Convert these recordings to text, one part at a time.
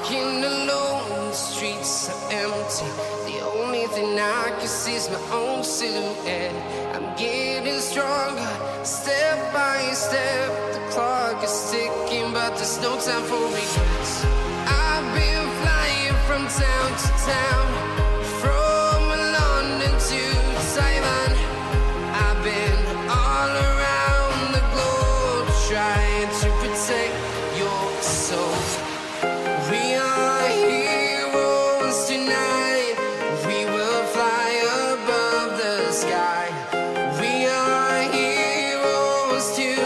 Walking alone, the streets are empty. The only thing I can see is my own silhouette. I'm getting stronger, step by step. The clock is ticking, but there's no time for regrets. I've been flying from town to town, from London to Taiwan. I've been all around the globe, trying to protect your soul. We are heroes tonight. We will fly above the sky. We are heroes tonight.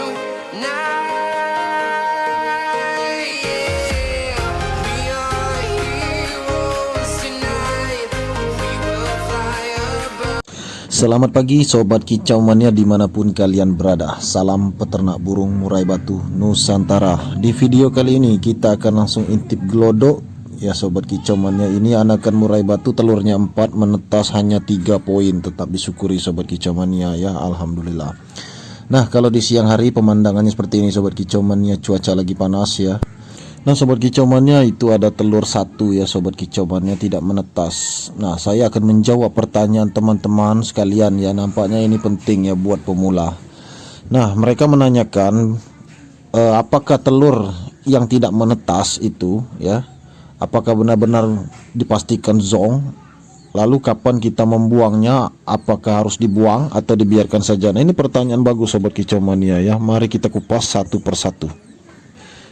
Yeah. We are heroes tonight. We will fly above. Selamat pagi Sobat Kicau Mania dimanapun kalian berada. Salam peternak burung murai batu Nusantara. Di video kali ini kita akan langsung intip glodok ya Sobat Kicau Mania. Ini anakan murai batu, telurnya 4, menetas hanya 3 poin. Tetap disyukuri Sobat Kicau Mania ya, alhamdulillah. Nah, kalau di siang hari pemandangannya seperti ini Sobat Kicau Mania, cuaca lagi panas ya. Nah Sobat Kicau Mania, itu ada telur 1 ya Sobat Kicau Mania, tidak menetas. Nah, saya akan menjawab pertanyaan teman-teman sekalian ya. Nampaknya ini penting ya buat pemula. Nah, mereka menanyakan apakah telur yang tidak menetas itu ya, apakah benar-benar dipastikan zong? Lalu kapan kita membuangnya? Apakah harus dibuang atau dibiarkan saja? Nah, ini pertanyaan bagus Sobat Kicau Mania ya. Mari kita kupas satu persatu.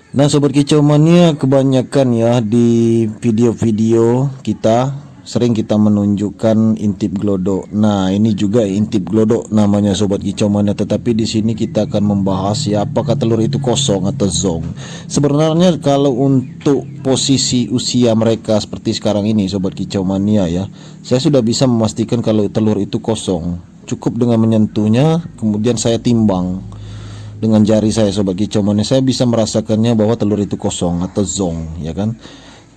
Nah Sobat Kicau Mania, kebanyakan ya di video-video kita sering kita menunjukkan intip glodok. Nah, ini juga intip glodok namanya Sobat Kicau Mania, tetapi di sini kita akan membahas ya apakah telur itu kosong atau zong. Sebenarnya kalau untuk posisi usia mereka seperti sekarang ini Sobat Kicau Mania ya, saya sudah bisa memastikan kalau telur itu kosong. Cukup dengan menyentuhnya, kemudian saya timbang dengan jari saya Sobat Kicau Mania, saya bisa merasakannya bahwa telur itu kosong atau zong ya kan.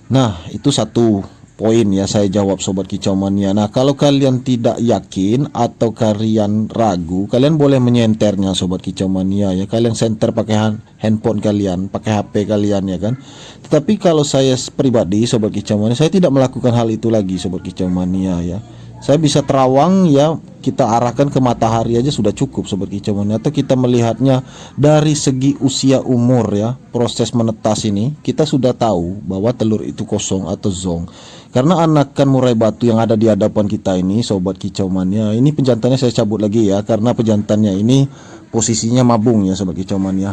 Nah, itu satu poin ya saya jawab Sobat Kicau Mania. Nah, kalau kalian tidak yakin atau kalian ragu, kalian boleh menyenternya Sobat Kicau Mania ya. Kalian senter pakai handphone kalian, pakai HP kalian ya kan. Tetapi kalau saya pribadi Sobat Kicau Mania, saya tidak melakukan hal itu lagi Sobat Kicau Mania ya. Saya bisa terawang ya, kita arahkan ke matahari aja sudah cukup Sobat Kicau Mania. Atau kita melihatnya dari segi usia umur ya, proses menetas ini kita sudah tahu bahwa telur itu kosong atau zong. Karena anakan murai batu yang ada di hadapan kita ini Sobat Kicau Mania, ini pejantannya saya cabut lagi ya, karena pejantannya ini posisinya mabung ya Sobat Kicau Mania.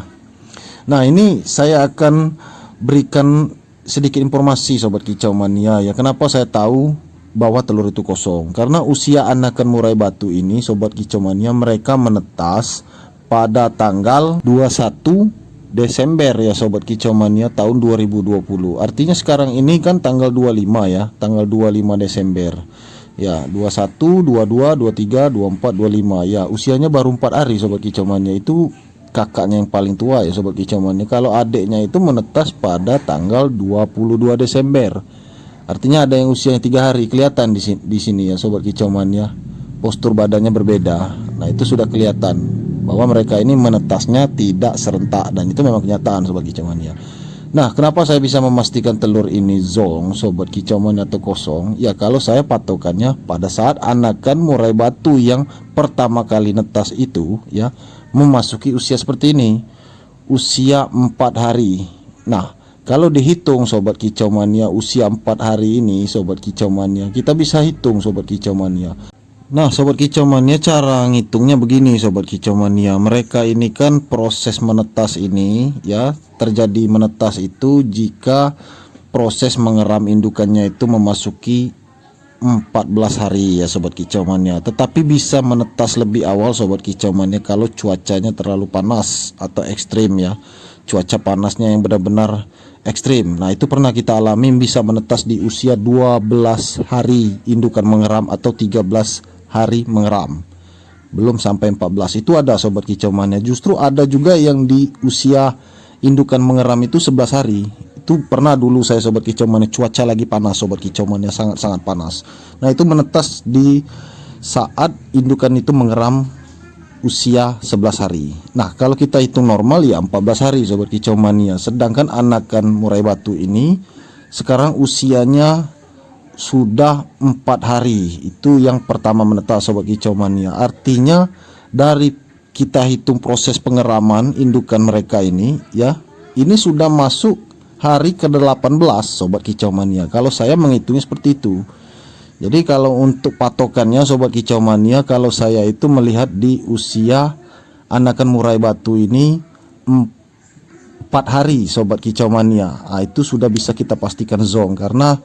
Nah, ini saya akan berikan sedikit informasi Sobat Kicau Mania ya, kenapa saya tahu bahwa telur itu kosong. Karena usia anakan murai batu ini Sobat Kicau Mania, mereka menetas pada tanggal 21 Desember ya Sobat Kicau Mania tahun 2020. Artinya sekarang ini kan tanggal 25 ya, tanggal 25 Desember ya, 21, 22, 23, 24, 25 ya, usianya baru 4 hari Sobat Kicau Mania. Itu kakaknya yang paling tua ya Sobat Kicau Mania. Kalau adiknya itu menetas pada tanggal 22 Desember. Artinya ada yang usianya 3 hari, kelihatan di sini ya Sobat Kicau Mania. Postur badannya berbeda. Nah, itu sudah kelihatan bahwa mereka ini menetasnya tidak serentak, dan itu memang kenyataan Sobat Kicau Mania. Nah, kenapa saya bisa memastikan telur ini zong Sobat Kicau Mania atau kosong? Ya, kalau saya patokannya pada saat anakan murai batu yang pertama kali netas itu ya, memasuki usia seperti ini, usia 4 hari. Nah, kalau dihitung Sobat Kicau Mania usia 4 hari ini Sobat Kicau Mania, kita bisa hitung Sobat Kicau Mania. Nah Sobat Kicau Mania, cara ngitungnya begini Sobat Kicau Mania. Mereka ini kan proses menetas ini ya, terjadi menetas itu jika proses mengeram indukannya itu memasuki 14 hari ya Sobat Kicau Mania. Tetapi bisa menetas lebih awal Sobat Kicau Mania kalau cuacanya terlalu panas atau ekstrim ya. Cuaca panasnya yang benar-benar ekstrim. Nah, itu pernah kita alami, bisa menetas di usia 12 hari indukan mengeram atau 13 hari mengeram. Belum sampai 14. Itu ada Sobat Kicau Mania. Justru ada juga yang di usia indukan mengeram itu 11 hari. Itu pernah dulu saya Sobat Kicau Mania, cuaca lagi panas Sobat Kicau Mania, sangat-sangat panas. Nah, itu menetas di saat indukan itu mengeram usia 11 hari. Nah, kalau kita hitung normal ya 14 hari Sobat Kicau Mania. Sedangkan anakan murai batu ini sekarang usianya sudah 4 hari. Itu yang pertama menetas sobat kicau mania. Artinya dari kita hitung proses pengeraman indukan mereka ini ya, ini sudah masuk hari ke-18 sobat kicau mania. Kalau saya menghitungnya seperti itu. Jadi kalau untuk patokannya sobat kicau mania, kalau saya itu melihat di usia anakan murai batu ini 4 hari sobat kicau mania. Nah, itu sudah bisa kita pastikan zong karena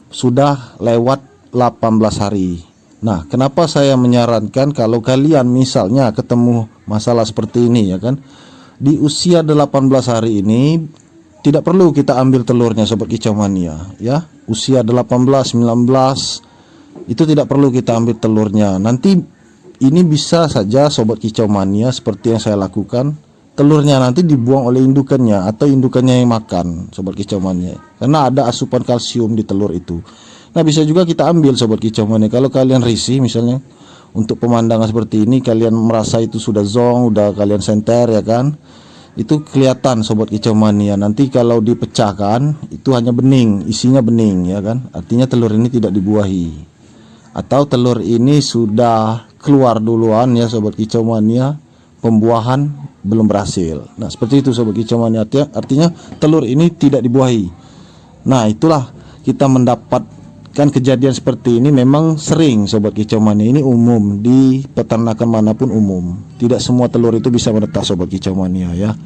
sudah lewat 18 hari. Nah, kenapa saya menyarankan kalau kalian misalnya ketemu masalah seperti ini ya kan, di usia 18 hari ini tidak perlu kita ambil telurnya sobat kicau mania ya. Usia 18, 19 itu tidak perlu kita ambil telurnya. Nanti ini bisa saja sobat kicau mania seperti yang saya lakukan, telurnya nanti dibuang oleh indukannya atau indukannya yang makan sobat kicau mania, karena ada asupan kalsium di telur itu. Nah, bisa juga kita ambil sobat kicau mania. Kalau kalian risih misalnya untuk pemandangan seperti ini, kalian merasa itu sudah zong, udah kalian senter ya kan, itu kelihatan sobat kicau mania. Nanti kalau dipecahkan itu hanya bening, isinya bening ya kan, artinya telur ini tidak dibuahi atau telur ini sudah keluar duluan ya sobat kicau mania, pembuahan belum berhasil. Nah, seperti itu sobat kicau mania, artinya telur ini tidak dibuahi. Nah, itulah kita mendapatkan kejadian seperti ini. Memang sering sobat kicau mania, ini umum di peternakan manapun umum. Tidak semua telur itu bisa menetas sobat kicau mania ya,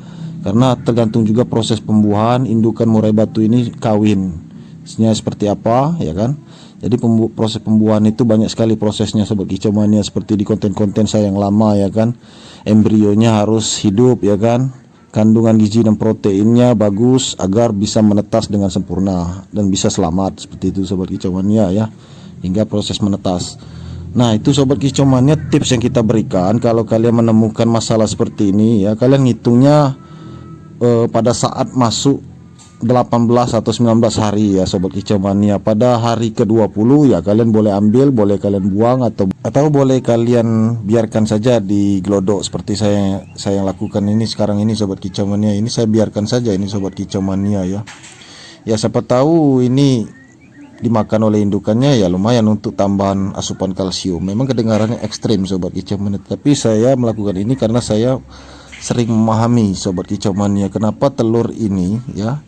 karena tergantung juga proses pembuahan indukan murai batu ini kawinnya seperti apa ya kan. Jadi proses pembuahan itu banyak sekali prosesnya sobat kicau mania, seperti di konten-konten saya yang lama ya kan. Embrionya harus hidup ya kan, kandungan gizi dan proteinnya bagus agar bisa menetas dengan sempurna dan bisa selamat, seperti itu sobat kicau mania ya, hingga proses menetas. Nah, itu sobat kicau mania tips yang kita berikan. Kalau kalian menemukan masalah seperti ini ya, kalian ngitungnya pada saat masuk 18 atau 19 hari ya sobat kicau mania. Pada hari ke-20 ya kalian boleh ambil, boleh kalian buang atau boleh kalian biarkan saja di glodok seperti saya lakukan ini sekarang ini sobat kicau mania. Ini saya biarkan saja ini sobat kicau mania ya. Ya, siapa tahu ini dimakan oleh indukannya ya, lumayan untuk tambahan asupan kalsium. Memang kedengarannya ekstrim sobat kicau mania, tapi saya melakukan ini karena saya sering memahami sobat kicau mania kenapa telur ini ya,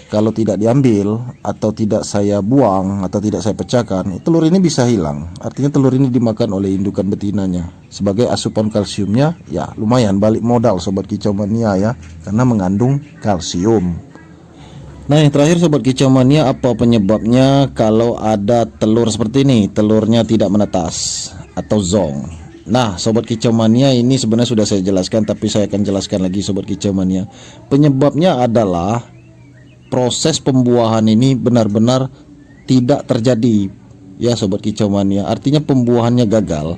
kalau tidak diambil atau tidak saya buang atau tidak saya pecahkan, telur ini bisa hilang. Artinya telur ini dimakan oleh indukan betinanya. Sebagai asupan kalsiumnya ya lumayan balik modal sobat kicau mania ya, karena mengandung kalsium. Nah, yang terakhir sobat kicau mania, apa penyebabnya kalau ada telur seperti ini, telurnya tidak menetas atau zong? Nah, sobat kicau mania, ini sebenarnya sudah saya jelaskan, tapi saya akan jelaskan lagi sobat kicau mania. Penyebabnya adalah proses pembuahan ini benar-benar tidak terjadi ya sobat kicau mania. Artinya pembuahannya gagal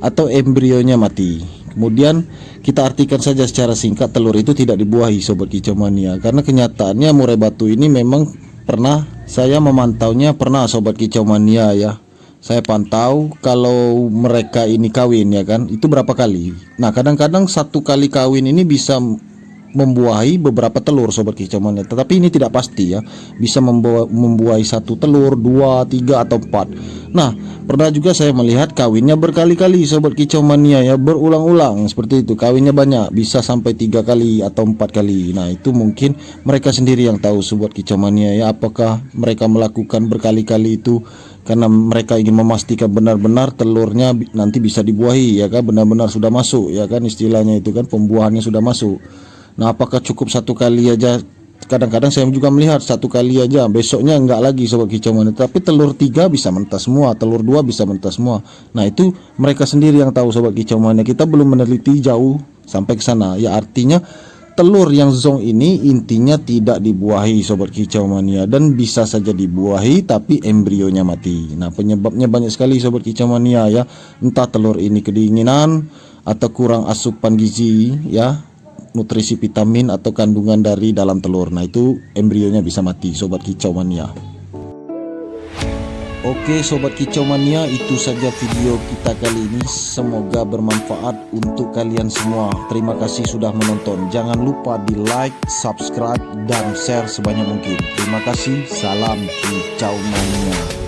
atau embrionya mati. Kemudian kita artikan saja secara singkat, telur itu tidak dibuahi sobat kicau mania. Karena kenyataannya murai batu ini memang pernah saya memantaunya, pernah sobat kicau mania ya. Saya pantau kalau mereka ini kawin ya kan, itu berapa kali. Nah, kadang-kadang satu kali kawin ini bisa membuahi beberapa telur sobat kicau mania, tetapi ini tidak pasti ya, bisa membuahi satu telur, 2, 3 atau 4. Nah, pernah juga saya melihat kawinnya berkali-kali sobat kicau mania ya, berulang-ulang seperti itu, kawinnya banyak, bisa sampai 3 kali atau 4 kali. Nah, itu mungkin mereka sendiri yang tahu sobat kicau mania ya, apakah mereka melakukan berkali-kali itu karena mereka ingin memastikan benar-benar telurnya nanti bisa dibuahi ya kan, benar-benar sudah masuk ya kan, istilahnya itu kan pembuahannya sudah masuk. Nah, apakah cukup satu kali aja? Kadang-kadang saya juga melihat satu kali aja, besoknya enggak lagi sobat kicau mania. Tapi telur 3 bisa menetas semua, telur 2 bisa menetas semua. Nah, itu mereka sendiri yang tahu sobat kicau mania. Kita belum meneliti jauh sampai ke sana. Ya, artinya telur yang zong ini intinya tidak dibuahi sobat kicau mania, dan bisa saja dibuahi tapi embrionya mati. Nah, penyebabnya banyak sekali sobat kicau mania ya. Entah telur ini kedinginan atau kurang asupan gizi ya, nutrisi vitamin atau kandungan dari dalam telur. Nah, itu embrionya bisa mati sobat kicau mania. Oke Sobat Kicau Mania, itu saja video kita kali ini. Semoga bermanfaat untuk kalian semua. Terima kasih sudah menonton. Jangan lupa di like, subscribe, dan share sebanyak mungkin. Terima kasih. Salam Kicau Mania.